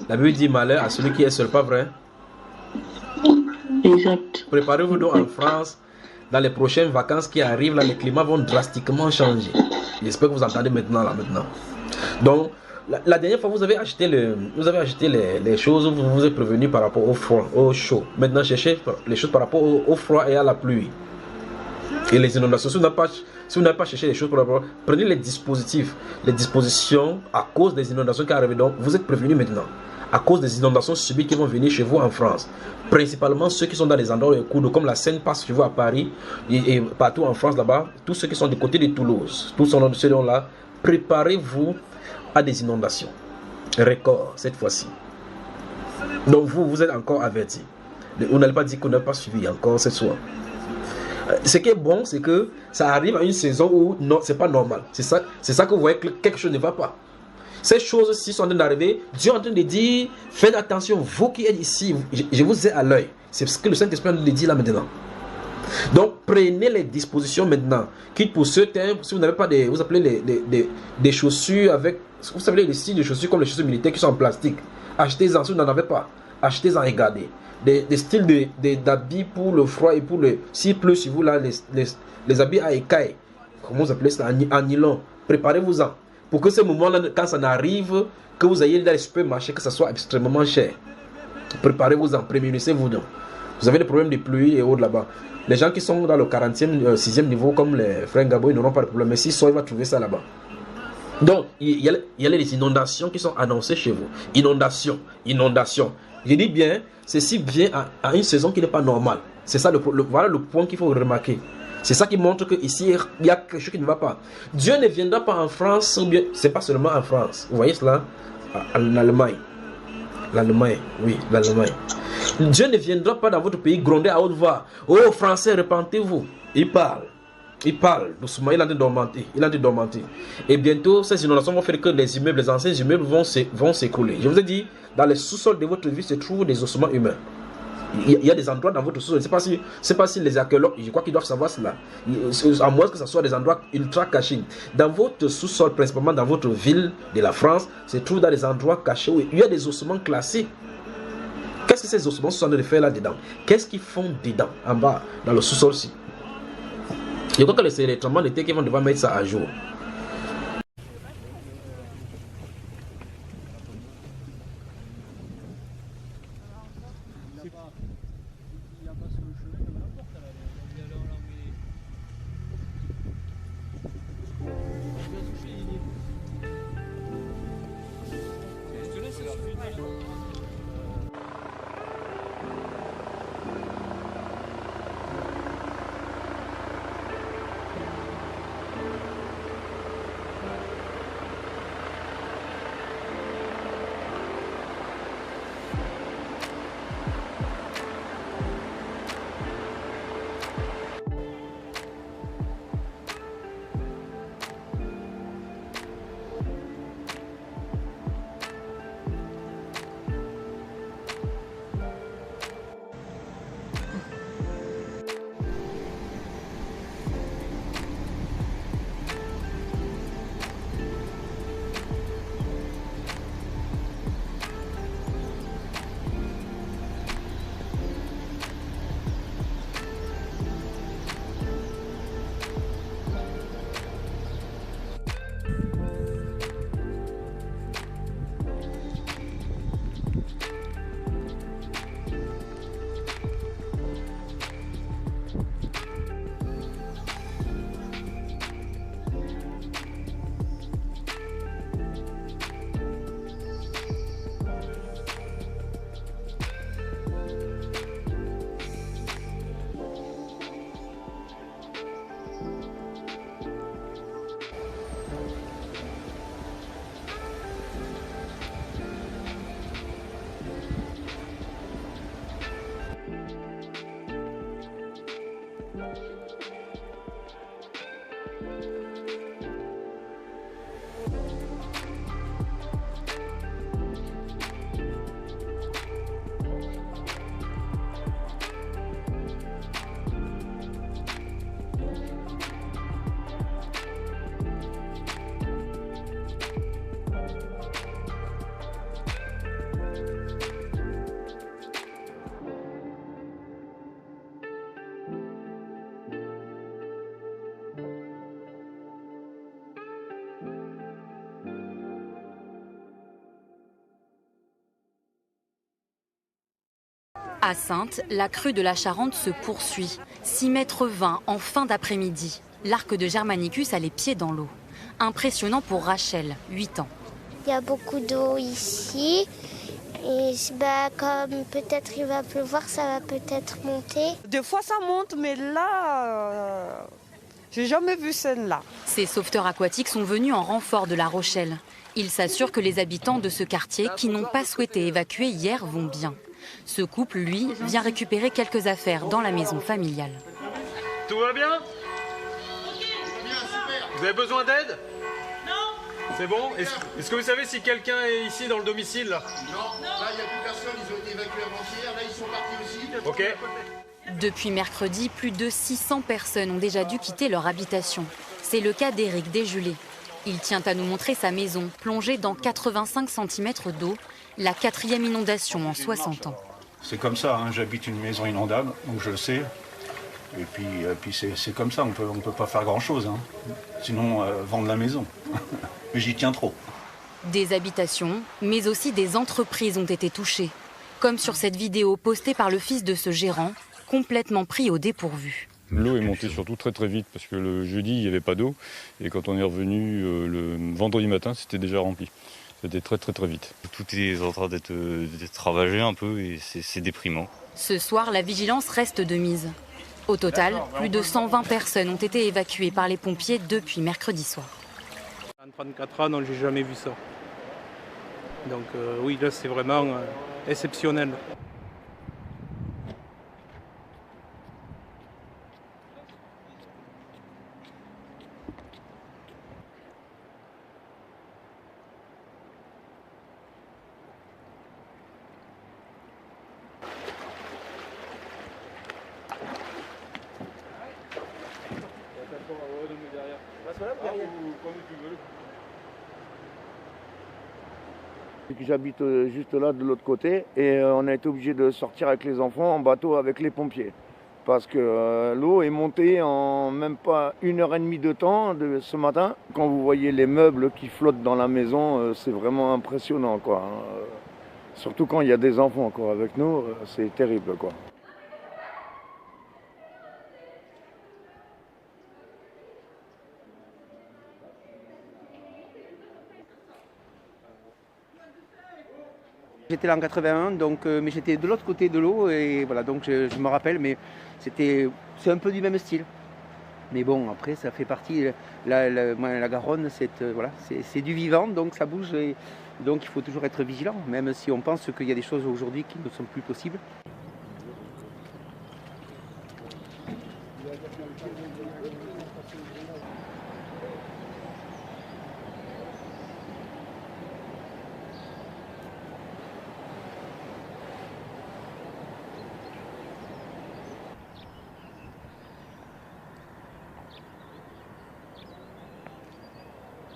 La Bible dit malheur à celui qui est seul, pas vrai? Exact. Préparez-vous donc en France. Dans les prochaines vacances qui arrivent, là, les climats vont drastiquement changer. J'espère que vous entendez maintenant. Donc, la dernière fois, vous avez acheté les choses, vous êtes prévenu par rapport au froid, au chaud. Maintenant, cherchez les choses par rapport au froid et à la pluie. Et les inondations, si vous n'avez pas cherché les choses par rapport, prenez les dispositions à cause des inondations qui arrivent. Donc, vous êtes prévenu maintenant. À cause des inondations subies qui vont venir chez vous en France. Principalement ceux qui sont dans les endroits où les comme la Seine passe chez vous à Paris et partout en France là-bas. Tous ceux qui sont du côté de Toulouse, tous ceux là, préparez-vous à des inondations. Record cette fois-ci. Donc vous êtes encore avertis. Vous n'allez pas dire qu'on n'a pas suivi encore cette fois. Ce qui est bon, c'est que ça arrive à une saison où non, c'est pas normal. C'est ça que vous voyez que quelque chose ne va pas. Ces choses-ci sont en train d'arriver. Dieu est en train de dire, faites attention, vous qui êtes ici, je vous ai à l'œil. C'est ce que le Saint-Esprit est en train de dire là maintenant. Donc prenez les dispositions maintenant. Quitte pour ce temps, si vous n'avez pas vous appelez des chaussures avec, vous savez les styles de chaussures comme les chaussures militaires qui sont en plastique. Achetez-en si vous n'en avez pas. Achetez-en, regardez. Des styles d'habits pour le froid et pour le... S'il pleut sur vous là, les habits à écailles. Comment vous appelez ça? En nylon. Préparez-vous-en. Pour que ce moment-là, quand ça n'arrive, que vous ayez dans les supermarchés, que ça soit extrêmement cher. Préparez-vous-en, prémunissez-vous donc. Vous avez des problèmes de pluie et autres là-bas. Les gens qui sont dans le 40e, 6e niveau, comme les frères Gabo, ils n'auront pas de problème. Mais s'ils sont, ils vont trouver ça là-bas. Donc, il y a les inondations qui sont annoncées chez vous. Inondation. Je dis bien, ceci vient à une saison qui n'est pas normale. C'est ça, voilà le point qu'il faut remarquer. C'est ça qui montre qu'ici, il y a quelque chose qui ne va pas. Dieu ne viendra pas en France, ou bien, c'est pas seulement en France. Vous voyez cela? En Allemagne. L'Allemagne. Dieu ne viendra pas dans votre pays gronder à haute voix. Oh, Français, repentez-vous. Il parle doucement, il est en train de dormir. Et bientôt, ces inondations vont faire que les anciens immeubles vont s'écrouler. Je vous ai dit, dans les sous-sols de votre vie se trouvent des ossements humains. Il y a des endroits dans votre sous-sol. Je ne sais pas si les archéologues, je crois qu'ils doivent savoir cela. À moins que ce soit des endroits ultra cachés. Dans votre sous-sol, principalement dans votre ville de la France, se trouve dans des endroits cachés où il y a des ossements classés. Qu'est-ce que ces ossements sont en train de faire là-dedans? Qu'est-ce qu'ils font dedans, en bas, dans le sous-sol-ci? Je crois que c'est les tremblements d'été qui vont devoir mettre ça à jour. À Saintes, la crue de la Charente se poursuit. 6,20 m en fin d'après-midi. L'arc de Germanicus a les pieds dans l'eau. Impressionnant pour Rachel, 8 ans. Il y a beaucoup d'eau ici. Et comme peut-être il va pleuvoir, ça va peut-être monter. Des fois ça monte, mais là, j'ai jamais vu celle-là. Ces sauveteurs aquatiques sont venus en renfort de La Rochelle. Ils s'assurent que les habitants de ce quartier qui n'ont pas souhaité évacuer hier vont bien. Ce couple, lui, vient récupérer quelques affaires dans la maison familiale. Tout va bien? Vous avez besoin d'aide? Non. C'est bon? Est-ce que vous savez si quelqu'un est ici dans le domicile là? Non, là il n'y a plus personne, ils ont été évacués avant-hier, là ils sont partis aussi. Ok. Depuis mercredi, plus de 600 personnes ont déjà dû quitter leur habitation. C'est le cas d'Éric Desjulés. Il tient à nous montrer sa maison, plongée dans 85 cm d'eau, la 4e inondation en 60 ans. C'est comme ça, hein, j'habite une maison inondable, donc je le sais. Et puis, c'est comme ça, on peut pas faire grand-chose. Hein. Sinon, vendre la maison. Mais j'y tiens trop. Des habitations, mais aussi des entreprises ont été touchées. Comme sur cette vidéo postée par le fils de ce gérant, complètement pris au dépourvu. L'eau est montée surtout très très vite parce que le jeudi, il n'y avait pas d'eau. Et quand on est revenu le vendredi matin, c'était déjà rempli. C'était très très très vite. Tout est en train d'être ravagé un peu et c'est déprimant. Ce soir, la vigilance reste de mise. Au total, plus de 120 personnes ont été évacuées par les pompiers depuis mercredi soir. En 34 ans, non, j'ai jamais vu ça. Donc oui, là c'est vraiment exceptionnel. J'habite juste là de l'autre côté et on a été obligé de sortir avec les enfants en bateau avec les pompiers. Parce que l'eau est montée en même pas 1h30 de temps ce matin. Quand vous voyez les meubles qui flottent dans la maison, c'est vraiment impressionnant, quoi. Surtout quand il y a des enfants quoi, avec nous, c'est terrible, quoi. J'étais là en 81, donc, mais j'étais de l'autre côté de l'eau et voilà, donc je me rappelle, mais c'est un peu du même style. Mais bon, après, ça fait partie, la Garonne, c'est du vivant, donc ça bouge, et donc il faut toujours être vigilant, même si on pense qu'il y a des choses aujourd'hui qui ne sont plus possibles.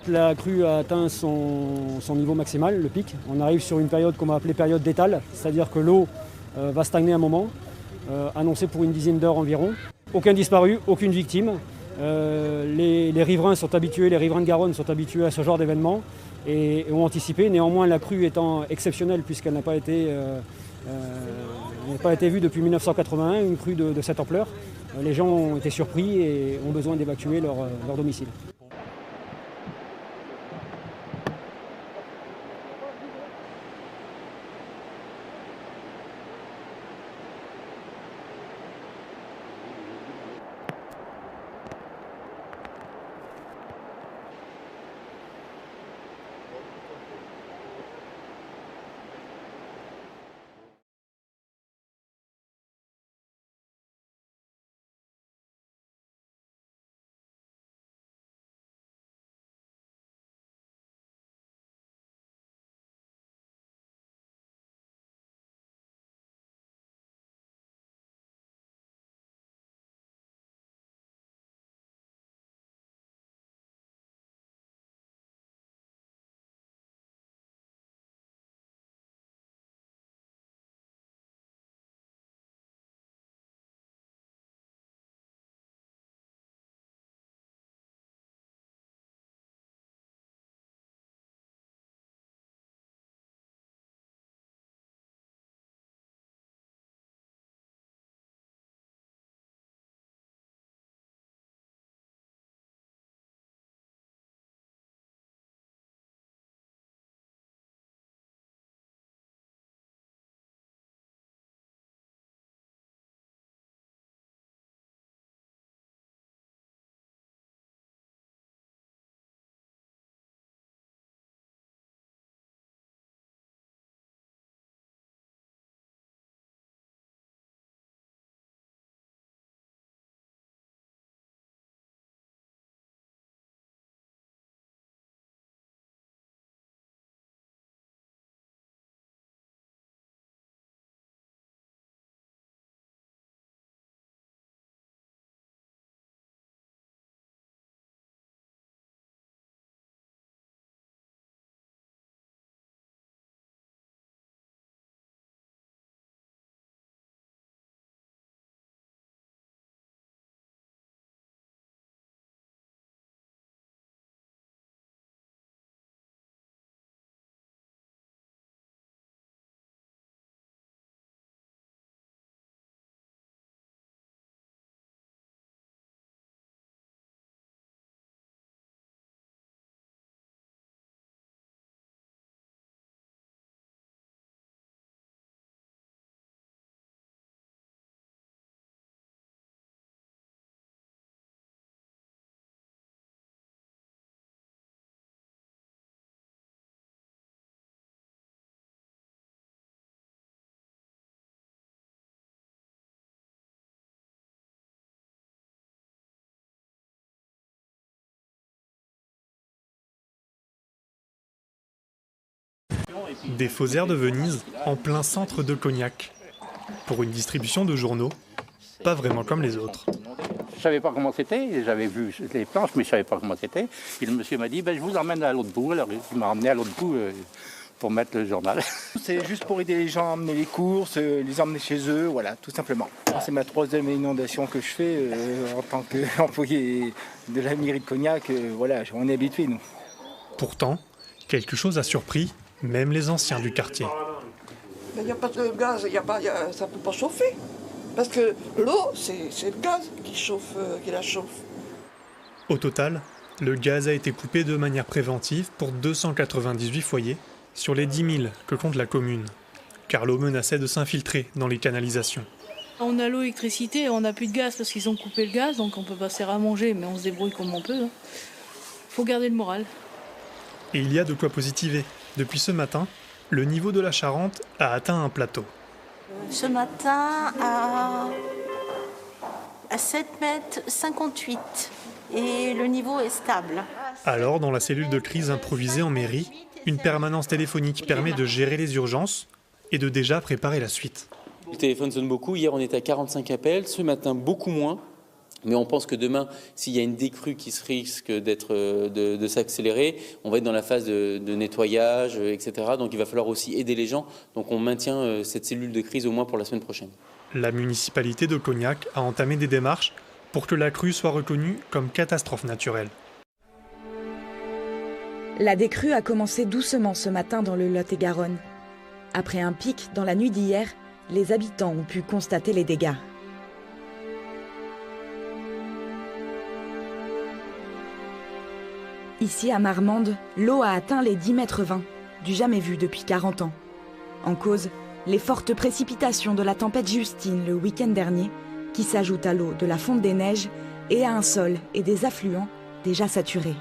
La crue a atteint son niveau maximal, le pic. On arrive sur une période qu'on va appeler période d'étale, c'est-à-dire que l'eau va stagner un moment, annoncée pour une dizaine d'heures environ. Aucun disparu, aucune victime. Les riverains sont habitués, les riverains de Garonne sont habitués à ce genre d'événement et ont anticipé. Néanmoins, la crue étant exceptionnelle puisqu'elle n'a pas été vue depuis 1981, une crue de cette ampleur, les gens ont été surpris et ont besoin d'évacuer leur domicile. Des faux airs de Venise en plein centre de Cognac. Pour une distribution de journaux, pas vraiment comme les autres. Je ne savais pas comment c'était, j'avais vu les planches, mais je ne savais pas comment c'était. Et le monsieur m'a dit, je vous emmène à l'autre bout. Alors il m'a ramené à l'autre bout pour mettre le journal. C'est juste pour aider les gens à emmener les courses, les emmener chez eux, voilà, tout simplement. C'est ma 3e inondation que je fais en tant qu'employé de la mairie de Cognac. Voilà, on est habitués, nous. Pourtant, quelque chose a surpris même les anciens du quartier. Il n'y a pas de gaz, ça ne peut pas chauffer. Parce que l'eau, c'est le gaz qui la chauffe. Au total, le gaz a été coupé de manière préventive pour 298 foyers sur les 10 000 que compte la commune, car l'eau menaçait de s'infiltrer dans les canalisations. On a l'eau, l'électricité, on n'a plus de gaz parce qu'ils ont coupé le gaz, donc on peut passer à manger, mais on se débrouille comme on peut. Faut garder le moral. Et il y a de quoi positiver. Depuis ce matin, le niveau de la Charente a atteint un plateau. Ce matin à 7,58 m et le niveau est stable. Alors, dans la cellule de crise improvisée en mairie, une permanence téléphonique permet de gérer les urgences et de déjà préparer la suite. Le téléphone sonne beaucoup. Hier, on était à 45 appels. Ce matin, beaucoup moins. Mais on pense que demain, s'il y a une décrue qui se risque de s'accélérer, on va être dans la phase de nettoyage, etc. Donc il va falloir aussi aider les gens. Donc on maintient cette cellule de crise au moins pour la semaine prochaine. La municipalité de Cognac a entamé des démarches pour que la crue soit reconnue comme catastrophe naturelle. La décrue a commencé doucement ce matin dans le Lot-et-Garonne. Après un pic dans la nuit d'hier, les habitants ont pu constater les dégâts. Ici, à Marmande, l'eau a atteint les 10,20 m, du jamais vu depuis 40 ans. En cause, les fortes précipitations de la tempête Justine le week-end dernier, qui s'ajoutent à l'eau de la fonte des neiges et à un sol et des affluents déjà saturés.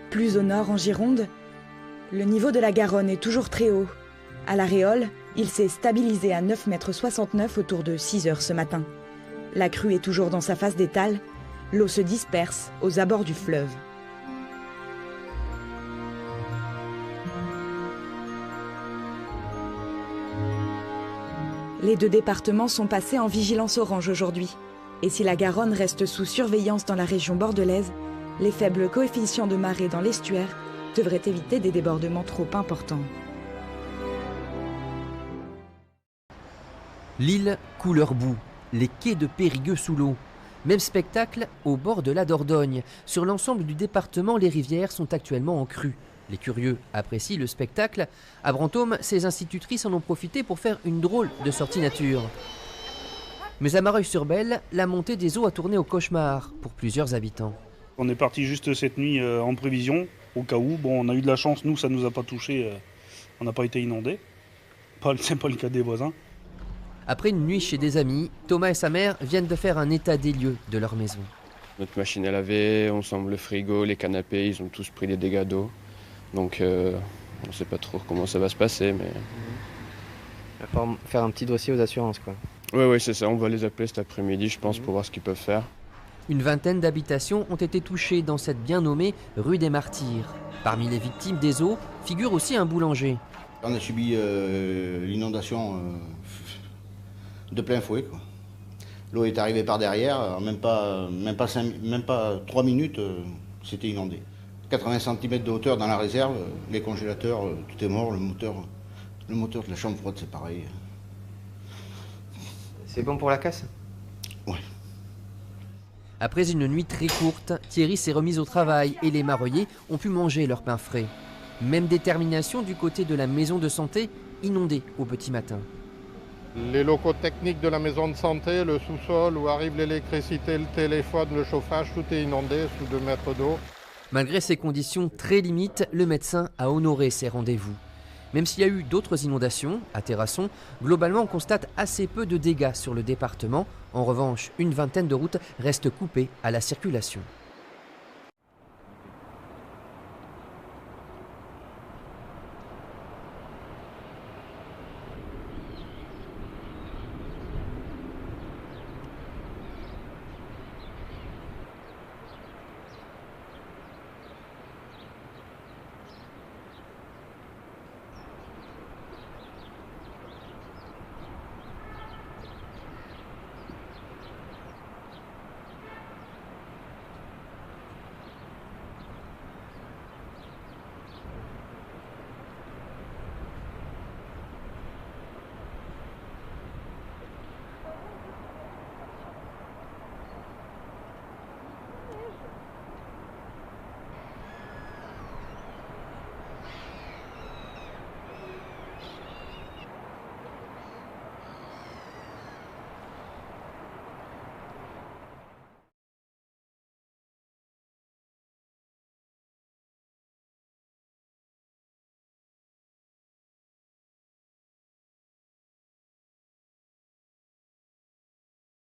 Plus au nord, en Gironde, le niveau de la Garonne est toujours très haut. À la Réole, il s'est stabilisé à 9,69 m autour de 6 h ce matin. La crue est toujours dans sa phase d'étale. L'eau se disperse aux abords du fleuve. Les 2 départements sont passés en vigilance orange aujourd'hui. Et si la Garonne reste sous surveillance dans la région bordelaise, les faibles coefficients de marée dans l'estuaire devraient éviter des débordements trop importants. L'île couleur boue, les quais de Périgueux sous l'eau. Même spectacle au bord de la Dordogne. Sur l'ensemble du département, les rivières sont actuellement en crue. Les curieux apprécient le spectacle. À Brantôme, ces institutrices en ont profité pour faire une drôle de sortie nature. Mais à Mareuil-sur-Belle, la montée des eaux a tourné au cauchemar pour plusieurs habitants. On est parti juste cette nuit en prévision, au cas où. Bon, on a eu de la chance, nous, ça ne nous a pas touché. On n'a pas été inondés. C'est pas le cas des voisins. Après une nuit chez des amis, Thomas et sa mère viennent de faire un état des lieux de leur maison. Notre machine à laver, on semble le frigo, les canapés, ils ont tous pris des dégâts d'eau. Donc on ne sait pas trop comment ça va se passer. Mais... Il va faire un petit dossier aux assurances, quoi. Oui, c'est ça. On va les appeler cet après-midi, je pense, pour voir ce qu'ils peuvent faire. Une vingtaine d'habitations ont été touchées dans cette bien nommée rue des Martyrs. Parmi les victimes des eaux figure aussi un boulanger. On a subi l'inondation de plein fouet, quoi. L'eau est arrivée par derrière, même pas 3 minutes, c'était inondé. 80 cm de hauteur dans la réserve, les congélateurs, tout est mort, le moteur de la chambre froide, c'est pareil. C'est bon pour la casse? Ouais. Après une nuit très courte, Thierry s'est remis au travail et les Mareuillais ont pu manger leur pain frais. Même détermination du côté de la maison de santé, inondée au petit matin. Les locaux techniques de la maison de santé, le sous-sol où arrive l'électricité, le téléphone, le chauffage, tout est inondé sous 2 mètres d'eau. Malgré ces conditions très limites, le médecin a honoré ses rendez-vous. Même s'il y a eu d'autres inondations à Terrasson, globalement on constate assez peu de dégâts sur le département. En revanche, une vingtaine de routes restent coupées à la circulation.